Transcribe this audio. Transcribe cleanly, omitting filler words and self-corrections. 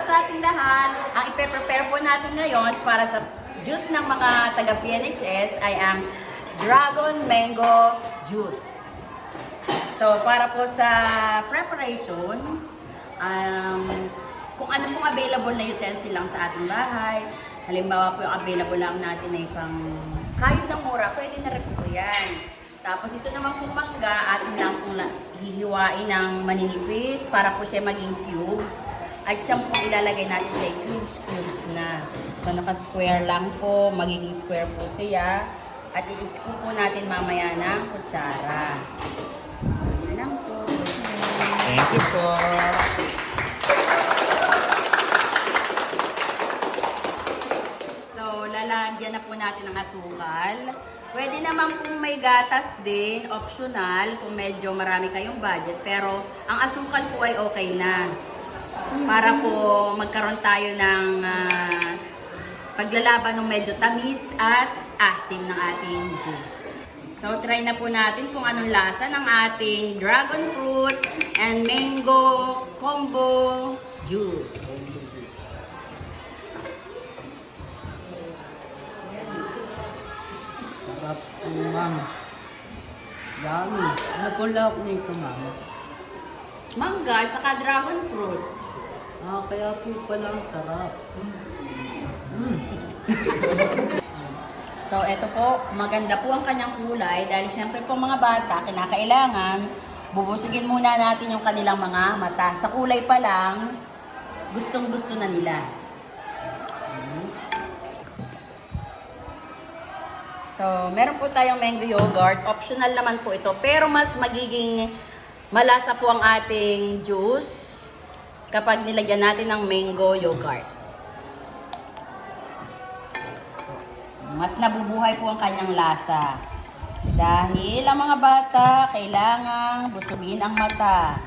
sa ating lahat. Ang ipe-prepare po natin ngayon para sa juice ng mga taga-PNHS ay ang Dragon Mango Juice. So, para po sa preparation, kung ano pong available na utensil lang sa ating bahay, halimbawa po yung available lang natin ay pang kayod ng mura, pwede na rin po yan. Tapos ito naman pong mangga, atin lang pong hihiwain ng maninipis para po siya maging cubes. At siyang pong ilalagay natin siya cubes na. So naka-square lang po, magiging square po siya. At i-scoop po natin mamaya ng kutsara. So yun lang po. Thank you po. So lalagyan na po natin ng asukal. Pwede naman kung may gatas din, optional, kung medyo marami kayong budget. Pero ang asukal po ay okay na. Para po magkaroon tayo ng paglalaban ng medyo tamis at asim ng ating juice. So try na po natin kung anong lasa ng ating dragon fruit and mango combo juice. Sarap po, ma'am. Dami. Ano po lahat nito, ma'am? Mangga at saka dragon fruit. Kaya po pala ang sarap. So eto po, maganda po ang kanyang kulay dahil siyempre po mga bata, kinakailangan bubusigin muna natin yung kanilang mga mata. Sa kulay pa lang, gustong-gusto na nila. So, meron po tayong mango yogurt. Optional naman po ito. Pero mas magiging malasa po ang ating juice kapag nilagyan natin ng mango yogurt. Mas nabubuhay po ang kanyang lasa. Dahil ang mga bata kailangang busugin ang mata.